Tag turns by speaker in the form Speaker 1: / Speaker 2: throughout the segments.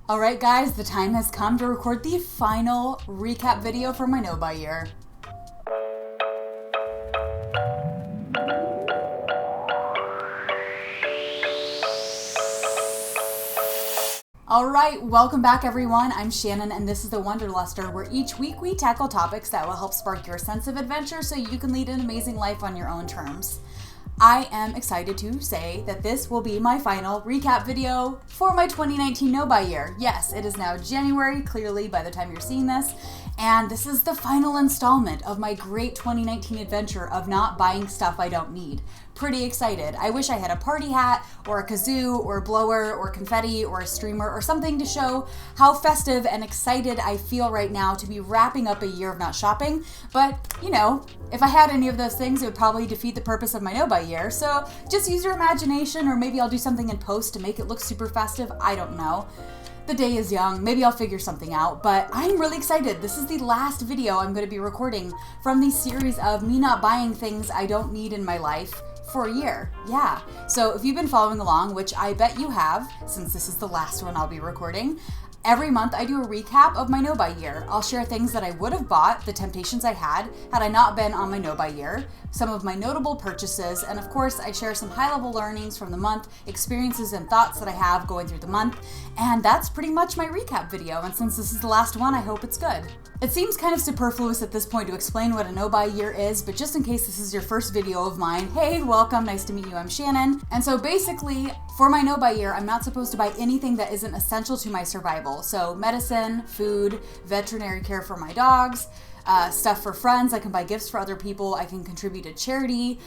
Speaker 1: Alright guys, the time has come to record the final recap video for my no-buy year. Alright, welcome back everyone. I'm Shannon and this is the Wanderluster, where each week we tackle topics that will help spark your sense of adventure so you can lead an amazing life on your own terms. I am excited to say that this will be my final recap video for my 2019 no-buy year. Yes, it is now January, clearly by the time you're seeing this, and this is the final installment of my great 2019 adventure of not buying stuff I don't need. Pretty excited. I wish I had a party hat or a kazoo or a blower or confetti or a streamer or something to show how festive and excited I feel right now to be wrapping up a year of not shopping. But, you know, if I had any of those things, it would probably defeat the purpose of my no-buy year. So just use your imagination, or maybe I'll do something in post to make it look super festive. I don't know. The day is young. Maybe I'll figure something out, but I'm really excited. This is the last video I'm going to be recording from the series of me not buying things I don't need in my life for a year. Yeah. So if you've been following along, which I bet you have, since this is the last one I'll be recording, every month I do a recap of my no-buy year. I'll share things that I would have bought, the temptations I had I not been on my no-buy year, some of my notable purchases, and of course I share some high-level learnings from the month, experiences and thoughts that I have going through the month, and that's pretty much my recap video, and since this is the last one, I hope it's good. It seems kind of superfluous at this point to explain what a no-buy year is, but just in case this is your first video of mine, hey, welcome, nice to meet you, I'm Shannon. And so basically, for my no-buy year, I'm not supposed to buy anything that isn't essential to my survival. So medicine, food, veterinary care for my dogs, stuff for friends, I can buy gifts for other people, I can contribute to charity,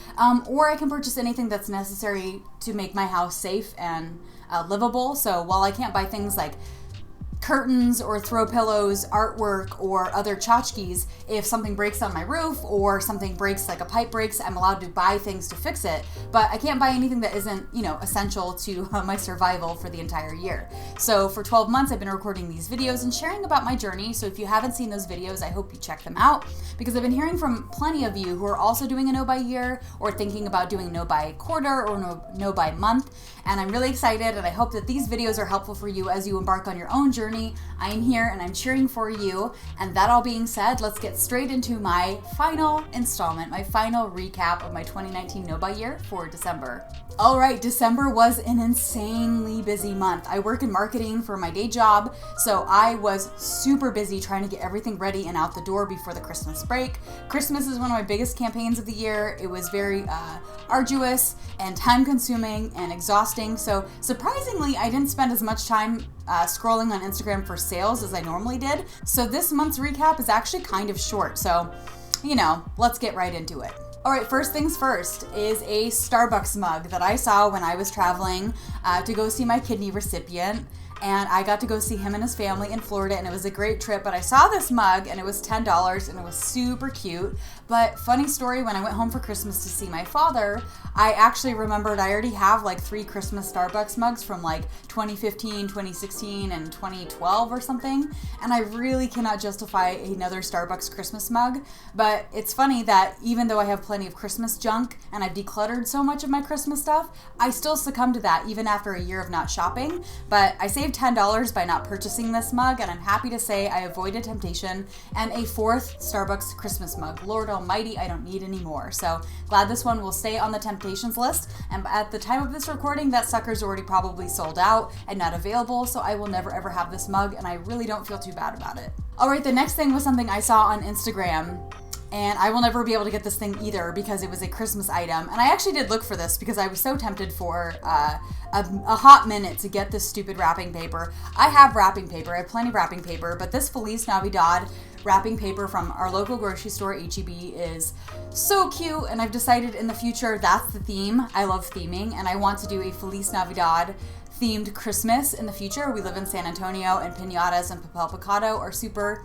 Speaker 1: or I can purchase anything that's necessary to make my house safe and livable. So while I can't buy things like curtains or throw pillows, artwork, or other tchotchkes, if something breaks on my roof or something breaks, like a pipe breaks, I'm allowed to buy things to fix it, but I can't buy anything that isn't, essential to my survival for the entire year. So for 12 months, I've been recording these videos and sharing about my journey. So if you haven't seen those videos, I hope you check them out, because I've been hearing from plenty of you who are also doing a no-buy year or thinking about doing no-buy quarter or no-buy month. And I'm really excited, and I hope that these videos are helpful for you as you embark on your own journey. I am here and I'm cheering for you. And that all being said, let's get straight into my final installment, my final recap of my 2019 no-buy year for December. All right, December was an insanely busy month. I work in marketing for my day job, so I was super busy trying to get everything ready and out the door before the Christmas break. Christmas is one of my biggest campaigns of the year. It was very arduous and time-consuming and exhausting, so surprisingly, I didn't spend as much time scrolling on Instagram for sales as I normally did. So this month's recap is actually kind of short, so, let's get right into it. All right, first things first is a Starbucks mug that I saw when I was traveling to go see my kidney recipient. And I got to go see him and his family in Florida, and it was a great trip. But I saw this mug, and it was $10, and it was super cute. But funny story, when I went home for Christmas to see my father, I actually remembered I already have like 3 Christmas Starbucks mugs from like 2015, 2016, and 2012 or something. And I really cannot justify another Starbucks Christmas mug. But it's funny that even though I have plenty of Christmas junk, and I've decluttered so much of my Christmas stuff, I still succumb to that even after a year of not shopping. But I saved $10 by not purchasing this mug, and I'm happy to say I avoided temptation and a 4th Starbucks Christmas mug. Lord almighty, I don't need any more. So glad this one will stay on the temptations list, and at the time of this recording, that sucker's already probably sold out and not available, so I will never ever have this mug, and I really don't feel too bad about it. All right, the next thing was something I saw on Instagram, and I will never be able to get this thing either because it was a Christmas item. And I actually did look for this because I was so tempted for a hot minute to get this stupid wrapping paper. I have wrapping paper, I have plenty of wrapping paper, but this Feliz Navidad wrapping paper from our local grocery store, H-E-B, is so cute, and I've decided in the future that's the theme. I love theming, and I want to do a Feliz Navidad themed Christmas in the future. We live in San Antonio, and piñatas and papel picado are super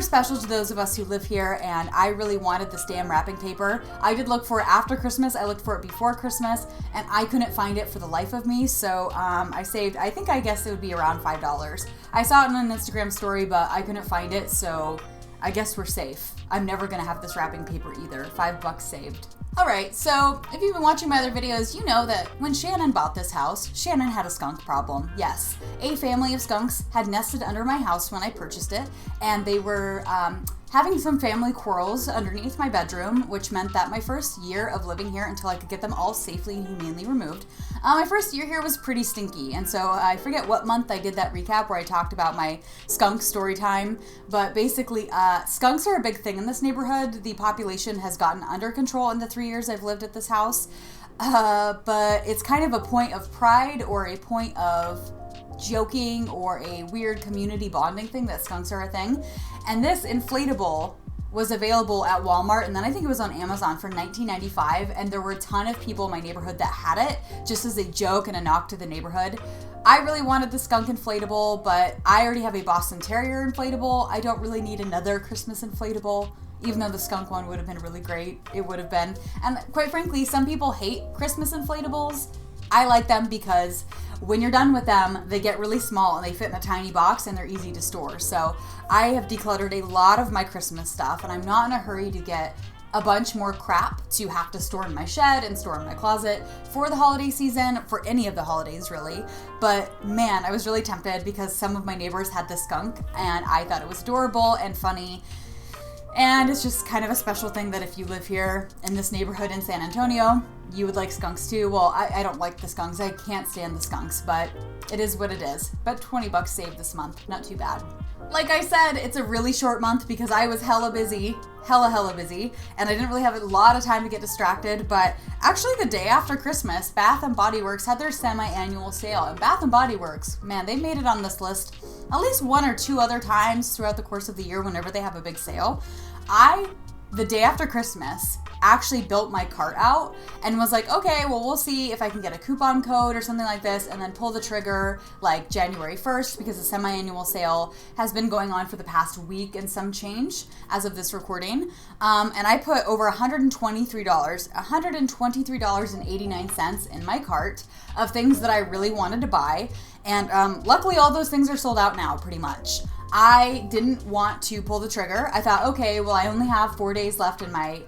Speaker 1: special to those of us who live here, and I really wanted this damn wrapping paper. I did look for it after Christmas, I looked for it before Christmas, and I couldn't find it for the life of me, so I saved, I guess it would be around $5. I saw it on an Instagram story, but I couldn't find it, so I guess we're safe. I'm never gonna have this wrapping paper either. $5 saved. Alright, so if you've been watching my other videos, you know that when Shannon bought this house, Shannon had a skunk problem. Yes, a family of skunks had nested under my house when I purchased it, and they were having some family quarrels underneath my bedroom, which meant that my first year of living here, until I could get them all safely and humanely removed, my first year here was pretty stinky. And so I forget what month I did that recap where I talked about my skunk story time, but basically skunks are a big thing in this neighborhood. The population has gotten under control in the 3 years I've lived at this house, but it's kind of a point of pride or a point of joking or a weird community bonding thing that skunks are a thing. And this inflatable was available at Walmart, and then I think it was on Amazon for $19.95, and there were a ton of people in my neighborhood that had it just as a joke and a knock to the neighborhood. I really wanted the skunk inflatable, but I already have a Boston Terrier inflatable. I don't really need another Christmas inflatable, even though the skunk one would have been really great. It would have been. And quite frankly, some people hate Christmas inflatables. I like them because when you're done with them, they get really small and they fit in a tiny box and they're easy to store. So I have decluttered a lot of my Christmas stuff, and I'm not in a hurry to get a bunch more crap to have to store in my shed and store in my closet for the holiday season, for any of the holidays really. But man, I was really tempted because some of my neighbors had this skunk and I thought it was adorable and funny. And it's just kind of a special thing that if you live here in this neighborhood in San Antonio, you would like skunks too. Well, I don't like the skunks. I can't stand the skunks, but it is what it is. But $20 saved this month. Not too bad. Like I said, it's a really short month because I was hella busy, and I didn't really have a lot of time to get distracted. But actually the day after Christmas, Bath & Body Works had their semi-annual sale. And Bath & Body Works, man, they made it on this list at least one or two other times throughout the course of the year whenever they have a big sale. The day after Christmas, actually built my cart out and was like, okay, well, we'll see if I can get a coupon code or something like this, and then pull the trigger like January 1st, because the semi-annual sale has been going on for the past week and some change as of this recording. And I put over $123.89 in my cart of things that I really wanted to buy. And luckily all those things are sold out now pretty much. I didn't want to pull the trigger. I thought, okay, well, I only have 4 days left in my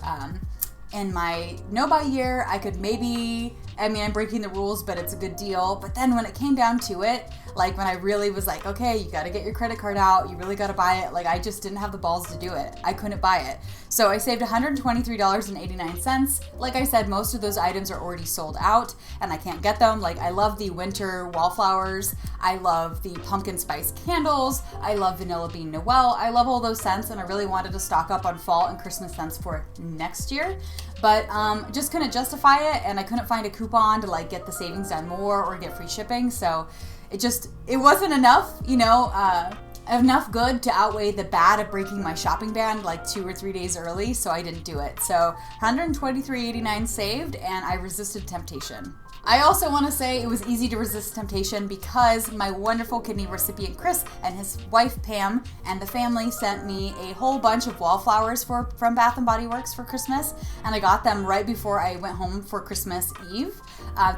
Speaker 1: no-buy year. I could maybe, I'm breaking the rules, but it's a good deal. But then when it came down to it, like when I really was like, okay, you got to get your credit card out, you really got to buy it, like I just didn't have the balls to do it. I couldn't buy it. So I saved $123.89. Like I said, most of those items are already sold out and I can't get them. Like I love the winter wallflowers. I love the pumpkin spice candles. I love vanilla bean Noel. I love all those scents, and I really wanted to stock up on fall and Christmas scents for next year. But just couldn't justify it, and I couldn't find a coupon to like get the savings done more or get free shipping. So it wasn't enough, enough good to outweigh the bad of breaking my shopping ban like 2 or 3 days early, so I didn't do it. So $123.89 saved, and I resisted temptation. I also want to say it was easy to resist temptation because my wonderful kidney recipient Chris and his wife Pam and the family sent me a whole bunch of wallflowers from Bath & Body Works for Christmas, and I got them right before I went home for Christmas Eve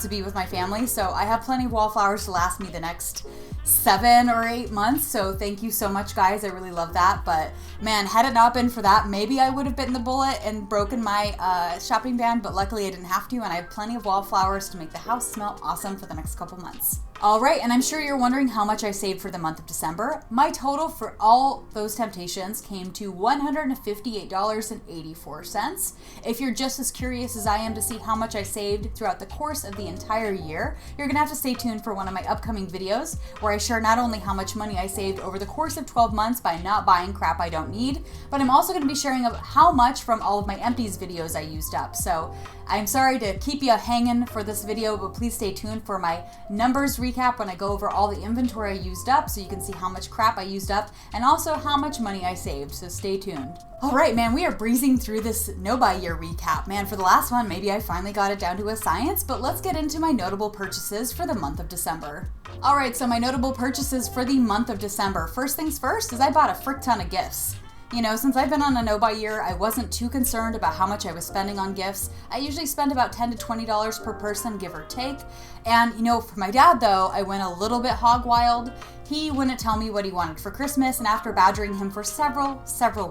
Speaker 1: to be with my family. So I have plenty of wallflowers to last me the next 7 or 8 months. So thank you so much, guys. I really love that. But man, had it not been for that, maybe I would have bitten the bullet and broken my shopping ban, but luckily I didn't have to, and I have plenty of wallflowers to make the house smell awesome for the next couple months. All right, and I'm sure you're wondering how much I saved for the month of December. My total for all those temptations came to $158.84. If you're just as curious as I am to see how much I saved throughout the course of the entire year, you're gonna have to stay tuned for one of my upcoming videos where I share not only how much money I saved over the course of 12 months by not buying crap I don't need, but I'm also gonna be sharing how much from all of my empties videos I used up. So I'm sorry to keep you hanging for this video, but please stay tuned for my numbers recap when I go over all the inventory I used up, so you can see how much crap I used up and also how much money I saved, so stay tuned. All right, man, we are breezing through this no-buy year recap. Man, for the last one, maybe I finally got it down to a science, but let's get into my notable purchases for the month of December. All right, so my notable purchases for the month of December. First things first is I bought a frick ton of gifts. Since I've been on a no-buy year, I wasn't too concerned about how much I was spending on gifts. I usually spend about $10 to $20 per person, give or take. And, for my dad, though, I went a little bit hog wild. He wouldn't tell me what he wanted for Christmas, and after badgering him for several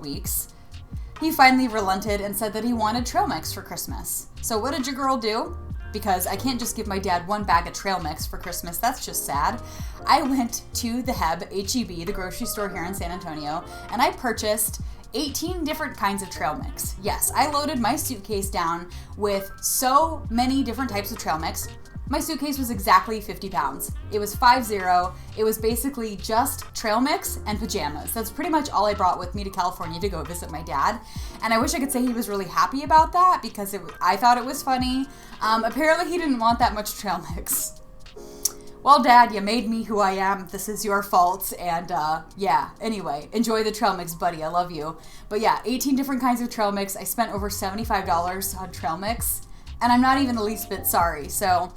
Speaker 1: weeks, he finally relented and said that he wanted trail mix for Christmas. So what did your girl do? Because I can't just give my dad one bag of trail mix for Christmas, that's just sad. I went to the H-E-B, the grocery store here in San Antonio, and I purchased 18 different kinds of trail mix. Yes, I loaded my suitcase down with so many different types of trail mix. My suitcase was exactly 50 pounds. It was 50. It was basically just trail mix and pajamas. That's pretty much all I brought with me to California to go visit my dad. And I wish I could say he was really happy about that because I thought it was funny. Apparently he didn't want that much trail mix. Well, Dad, you made me who I am. This is your fault. And yeah, anyway, enjoy the trail mix, buddy. I love you. But yeah, 18 different kinds of trail mix. I spent over $75 on trail mix. And I'm not even the least bit sorry. So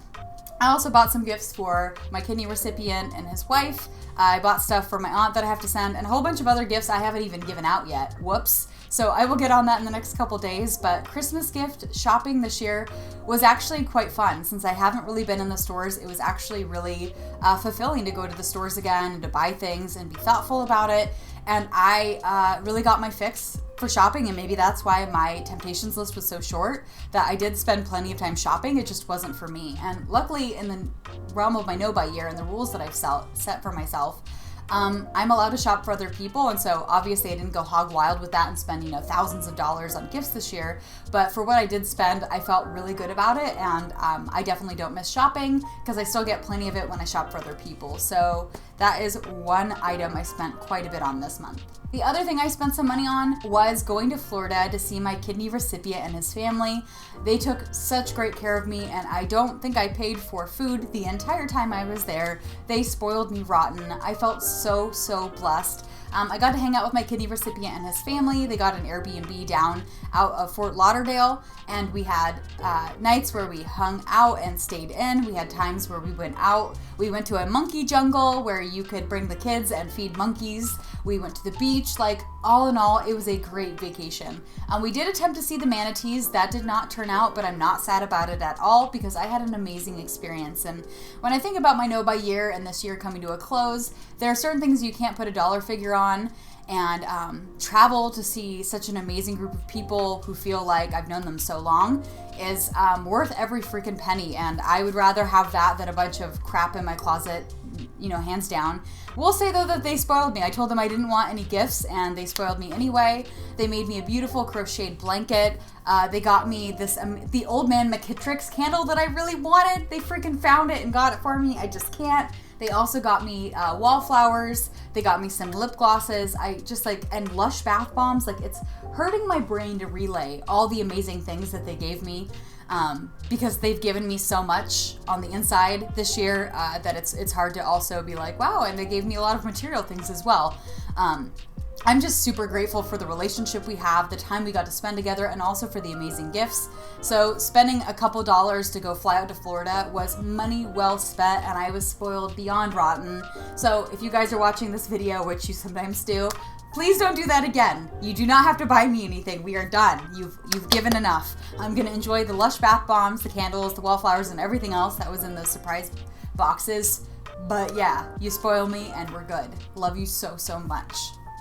Speaker 1: I also bought some gifts for my kidney recipient and his wife. I bought stuff for my aunt that I have to send and a whole bunch of other gifts I haven't even given out yet. Whoops. So I will get on that in the next couple days, but Christmas gift shopping this year was actually quite fun. Since I haven't really been in the stores, it was actually really fulfilling to go to the stores again and to buy things and be thoughtful about it. And I really got my fix for shopping, and maybe that's why my temptations list was so short, that I did spend plenty of time shopping. It just wasn't for me. And luckily, in the realm of my no-buy year and the rules that I've set for myself, I'm allowed to shop for other people, and so obviously I didn't go hog wild with that and spend, thousands of dollars on gifts this year, but for what I did spend, I felt really good about it, and I definitely don't miss shopping because I still get plenty of it when I shop for other people. So that is one item I spent quite a bit on this month. The other thing I spent some money on was going to Florida to see my kidney recipient and his family. They took such great care of me, and I don't think I paid for food the entire time I was there. They spoiled me rotten. I felt so blessed. I got to hang out with my kidney recipient and his family. They got an Airbnb down out of Fort Lauderdale, and we had nights where we hung out and stayed in. We had times where we went out. We went to a monkey jungle where you could bring the kids and feed monkeys. We went to the beach. Like, all in all, it was a great vacation. We did attempt to see the manatees. That did not turn out, but I'm not sad about it at all because I had an amazing experience. And when I think about my no-buy year and this year coming to a close, there are certain things you can't put a dollar figure on. And travel to see such an amazing group of people who feel like I've known them so long is worth every freaking penny. And I would rather have that than a bunch of crap in my closet, hands down. We'll say, though, that they spoiled me. I told them I didn't want any gifts, and they spoiled me anyway. They made me a beautiful crocheted blanket. They got me the Old Man McKittrick's candle that I really wanted. They freaking found it and got it for me. I just can't. They also got me wallflowers. They got me some lip glosses. And Lush bath bombs. It's hurting my brain to relay all the amazing things that they gave me. Because they've given me so much on the inside this year that it's hard to also be like, wow, and they gave me a lot of material things as well. I'm just super grateful for the relationship we have, the time we got to spend together, and also for the amazing gifts. So spending a couple dollars to go fly out to Florida was money well spent, and I was spoiled beyond rotten. So if you guys are watching this video, which you sometimes do, please don't do that again. You do not have to buy me anything. We are done. You've given enough. I'm going to enjoy the Lush bath bombs, the candles, the wallflowers, and everything else that was in those surprise boxes. But yeah, you spoil me and we're good. Love you so much.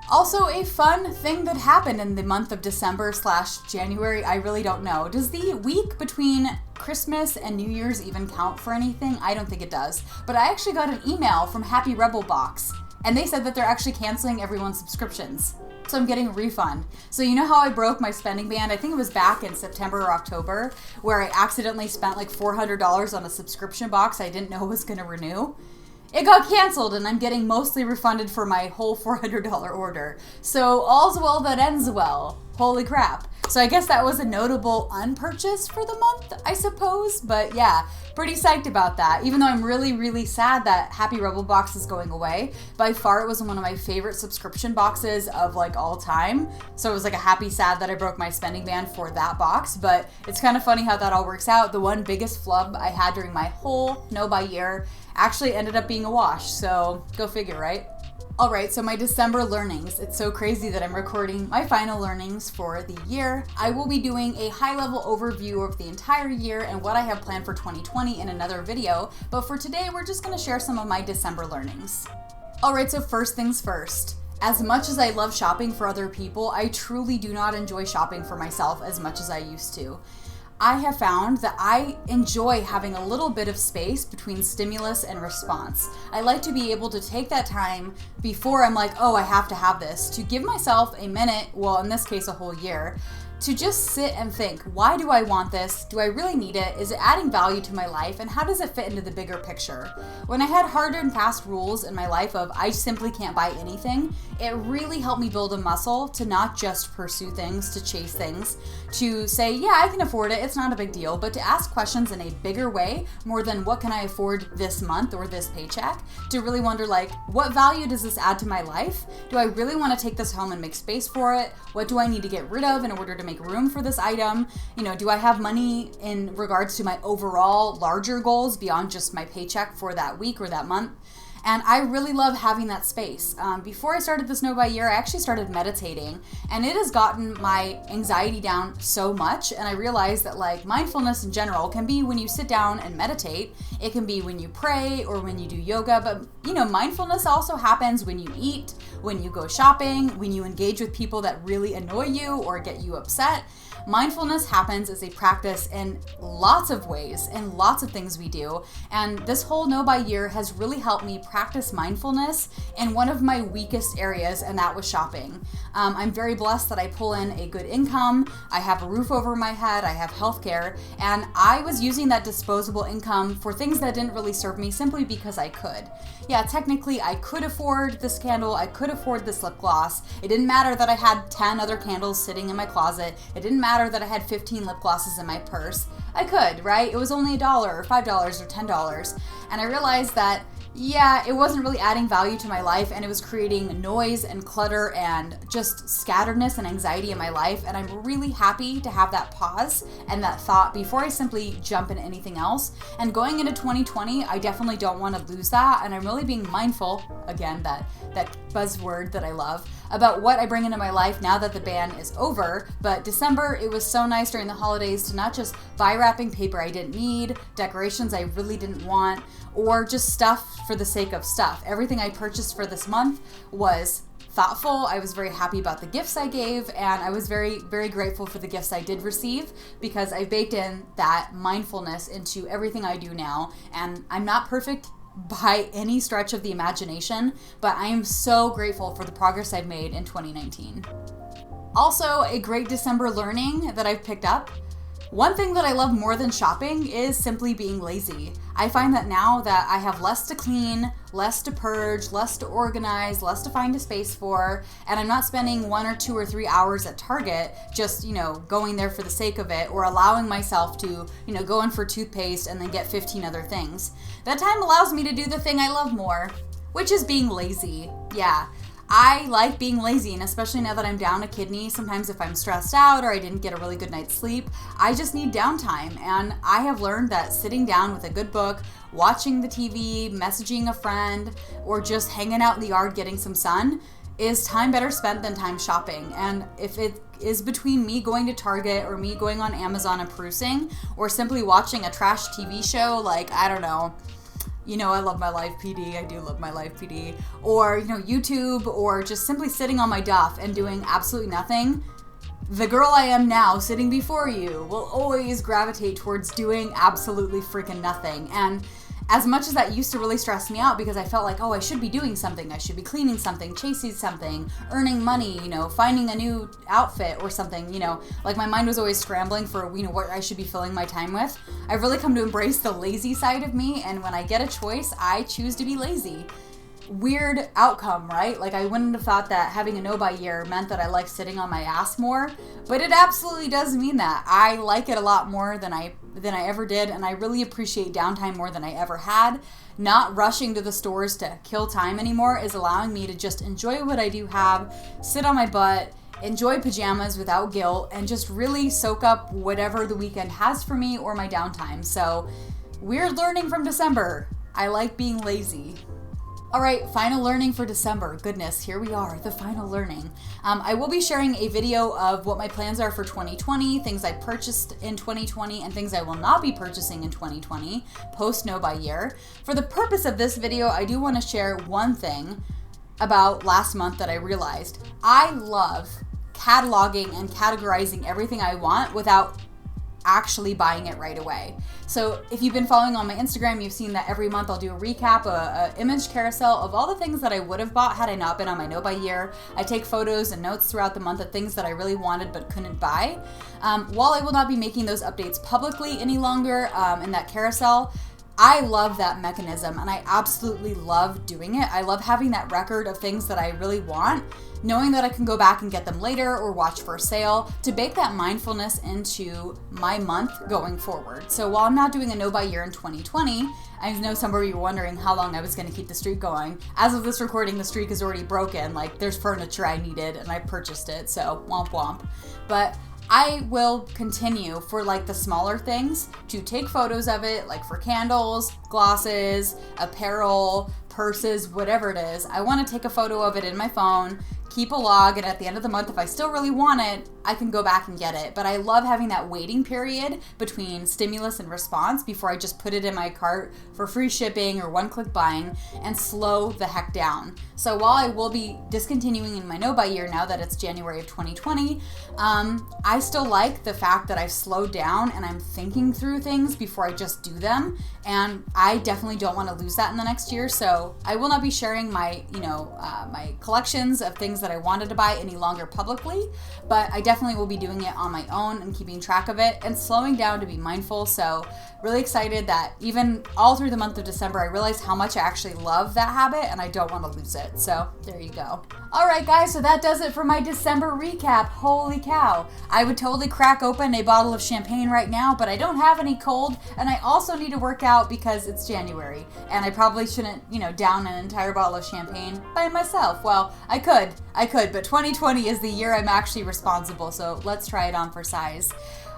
Speaker 1: Also, a fun thing that happened in the month of December/January, I really don't know. Does the week between Christmas and New Year's even count for anything? I don't think it does. But I actually got an email from Happy Rebel Box, and they said that they're actually canceling everyone's subscriptions. So I'm getting a refund. So you know how I broke my spending ban? I think it was back in September or October, where I accidentally spent like $400 on a subscription box I didn't know was going to renew? It got canceled, and I'm getting mostly refunded for my whole $400 order. So all's well that ends well. Holy crap. So I guess that was a notable unpurchase for the month, I suppose. But yeah, pretty psyched about that. Even though I'm really sad that Happy Rebel Box is going away. By far, it was one of my favorite subscription boxes of all time. So it was a happy sad that I broke my spending ban for that box. But it's kind of funny how that all works out. The one biggest flub I had during my whole no-buy year actually ended up being a wash. So go figure, right? All right, so my December learnings. It's so crazy that I'm recording my final learnings for the year. I will be doing a high-level overview of the entire year and what I have planned for 2020 in another video, but for today, we're just gonna share some of my December learnings. All right, so first things first. As much as I love shopping for other people, I truly do not enjoy shopping for myself as much as I used to. I have found that I enjoy having a little bit of space between stimulus and response. I like to be able to take that time before I'm like, oh, I have to have this, to give myself a minute, well, in this case, a whole year, to just sit and think, why do I want this? Do I really need it? Is it adding value to my life? And how does it fit into the bigger picture? When I had hard and fast rules in my life of I simply can't buy anything, it really helped me build a muscle to not just pursue things, to chase things, to say, yeah, I can afford it, it's not a big deal, but to ask questions in a bigger way, more than what can I afford this month or this paycheck, to really wonder like, what value does this add to my life? Do I really want to take this home and make space for it? What do I need to get rid of in order to make room for this item? Do I have money in regards to my overall larger goals beyond just my paycheck for that week or that month? And I really love having that space. Before I started this No Buy Year, I actually started meditating, and it has gotten my anxiety down so much. And I realized that like mindfulness in general can be when you sit down and meditate. It can be when you pray or when you do yoga. But mindfulness also happens when you eat, when you go shopping, when you engage with people that really annoy you or get you upset. Mindfulness happens as a practice in lots of ways, in lots of things we do. And this whole No Buy Year has really helped me practice mindfulness in one of my weakest areas, and that was shopping. I'm very blessed that I pull in a good income. I have a roof over my head. I have healthcare. And I was using that disposable income for things that didn't really serve me simply because I could. Yeah, technically I could afford this candle. I could afford this lip gloss. It didn't matter that I had 10 other candles sitting in my closet. It didn't matter that I had 15 lip glosses in my purse. I could, right? It was only $1 or $5 or $10. And I realized that it wasn't really adding value to my life, and it was creating noise and clutter and just scatteredness and anxiety in my life. And I'm really happy to have that pause and that thought before I simply jump into anything else. And going into 2020, I definitely don't want to lose that. And I'm really being mindful, again, that buzzword that I love, about what I bring into my life now that the ban is over. But December, it was so nice during the holidays to not just buy wrapping paper I didn't need, decorations I really didn't want, or just stuff for the sake of stuff. Everything I purchased for this month was thoughtful. I was very happy about the gifts I gave, and I was very, very grateful for the gifts I did receive, because I baked in that mindfulness into everything I do now. And I'm not perfect by any stretch of the imagination, but I am so grateful for the progress I've made in 2019. Also, a great December learning that I've picked up. One thing that I love more than shopping is simply being lazy. I find that now that I have less to clean, less to purge, less to organize, less to find a space for, and I'm not spending 1 or 2 or 3 hours at Target just, going there for the sake of it, or allowing myself to, go in for toothpaste and then get 15 other things. That time allows me to do the thing I love more, which is being lazy. Yeah. I like being lazy, and especially now that I'm down a kidney, sometimes if I'm stressed out or I didn't get a really good night's sleep, I just need downtime. And I have learned that sitting down with a good book, watching the TV, messaging a friend, or just hanging out in the yard getting some sun is time better spent than time shopping. And if it is between me going to Target or me going on Amazon and perusing, or simply watching a trash TV show like, I don't know, I love my life PD. I do love my life PD. Or, YouTube, or just simply sitting on my duff and doing absolutely nothing. The girl I am now, sitting before you, will always gravitate towards doing absolutely freaking nothing. And as much as that used to really stress me out, because I felt like, I should be doing something. I should be cleaning something, chasing something, earning money, finding a new outfit or something, like my mind was always scrambling for, what I should be filling my time with. I've really come to embrace the lazy side of me, and when I get a choice, I choose to be lazy. Weird outcome, right? Like I wouldn't have thought that having a No Buy Year meant that I like sitting on my ass more, but it absolutely does mean that. I like it a lot more than I ever did, and I really appreciate downtime more than I ever had. Not rushing to the stores to kill time anymore is allowing me to just enjoy what I do have, sit on my butt, enjoy pajamas without guilt, and just really soak up whatever the weekend has for me or my downtime. So, weird learning from December. I like being lazy. All right, final learning for December. Goodness, here we are, the final learning. I will be sharing a video of what my plans are for 2020, things I purchased in 2020, and things I will not be purchasing in 2020, post No Buy Year. For the purpose of this video, I do want to share one thing. about last month that I realized. I love cataloging and categorizing everything I want without actually buying it right away. So if you've been following on my Instagram, you've seen that every month I'll do a recap, a image carousel of all the things that I would have bought had I not been on my No Buy Year. I take photos and notes throughout the month of things that I really wanted but couldn't buy. While I will not be making those updates publicly any longer in that carousel, I love that mechanism and I absolutely love doing it. I love having that record of things that I really want, knowing that I can go back and get them later or watch for a sale to bake that mindfulness into my month going forward. So while I'm not doing a No Buy Year in 2020, I know some of you were wondering how long I was going to keep the streak going. As of this recording, the streak is already broken. Like, there's furniture I needed and I purchased it, so womp womp. But I will continue for like the smaller things to take photos of it, like for candles, glosses, apparel, purses, whatever it is. I want to take a photo of it in my phone, keep a log, and at the end of the month, if I still really want it, I can go back and get it. But I love having that waiting period between stimulus and response before I just put it in my cart for free shipping or one-click buying and slow the heck down. So while I will be discontinuing in my No Buy Year now that it's January of 2020, I still like the fact that I've slowed down and I'm thinking through things before I just do them. And I definitely don't want to lose that in the next year. So I will not be sharing my, my collections of things that I wanted to buy any longer publicly, but I definitely will be doing it on my own and keeping track of it and slowing down to be mindful. So really excited that even all through the month of December, I realized how much I actually love that habit and I don't want to lose it. So there you go. All right, guys, so that does it for my December recap. Holy cow. I would totally crack open a bottle of champagne right now, but I don't have any cold, and I also need to work out because it's January, and I probably shouldn't, down an entire bottle of champagne by myself. Well, I could, but 2020 is the year I'm actually responsible, so let's try it on for size.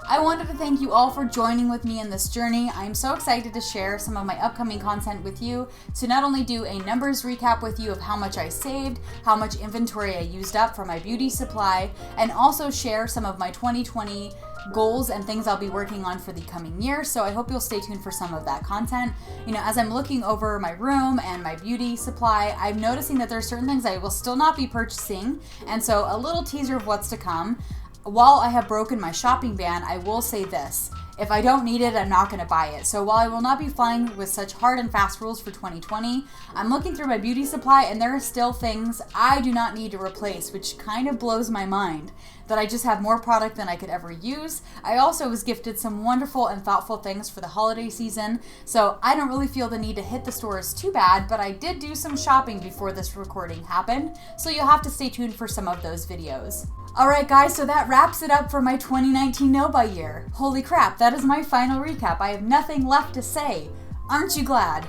Speaker 1: I wanted to thank you all for joining with me in this journey. I am so excited to share some of my upcoming content with you, to not only do a numbers recap with you of how much I saved, how much inventory I used up for my beauty supply, and also share some of my 2020 goals and things I'll be working on for the coming year. So I hope you'll stay tuned for some of that content. As I'm looking over my room and my beauty supply, I'm noticing that there are certain things I will still not be purchasing. And so a little teaser of what's to come. While I have broken my shopping ban, I will say this. If I don't need it, I'm not going to buy it. So while I will not be flying with such hard and fast rules for 2020, I'm looking through my beauty supply and there are still things I do not need to replace, which kind of blows my mind that I just have more product than I could ever use. I also was gifted some wonderful and thoughtful things for the holiday season, so I don't really feel the need to hit the stores too bad, but I did do some shopping before this recording happened, so you'll have to stay tuned for some of those videos. Alright guys, so that wraps it up for my 2019 No Buy Year. Holy crap, that is my final recap. I have nothing left to say. Aren't you glad?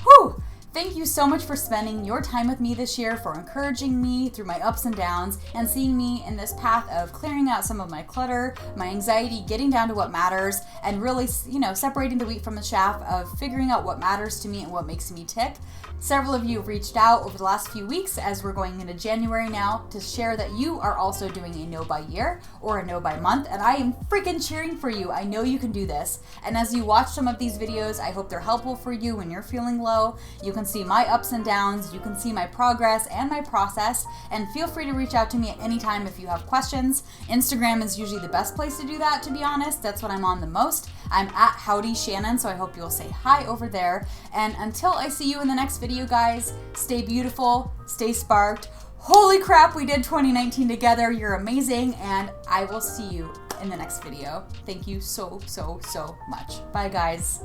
Speaker 1: Whew! Thank you so much for spending your time with me this year, for encouraging me through my ups and downs, and seeing me in this path of clearing out some of my clutter, my anxiety, getting down to what matters, and really, separating the wheat from the chaff of figuring out what matters to me and what makes me tick. Several of you have reached out over the last few weeks as we're going into January now to share that you are also doing a No Buy Year or a No Buy Month, and I am freaking cheering for you. I know you can do this. And as you watch some of these videos, I hope they're helpful for you when you're feeling low. You can see my ups and downs, you can see my progress and my process, and feel free to reach out to me at any time if you have questions. Instagram is usually the best place to do that, to be honest. That's what I'm on the most. I'm at Howdy Shannon, so I hope you'll say hi over there. And until I see you in the next video, guys, stay beautiful, stay sparked. Holy crap, we did 2019 together. You're amazing, and I will see you in the next video. Thank you so, so, so much. Bye, guys.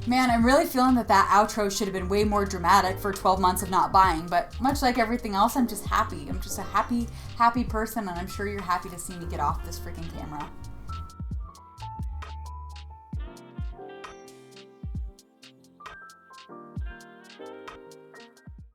Speaker 1: Man, I'm really feeling that outro should have been way more dramatic for 12 months of not buying, but much like everything else, I'm just happy. I'm just a happy, happy person, and I'm sure you're happy to see me get off this freaking camera.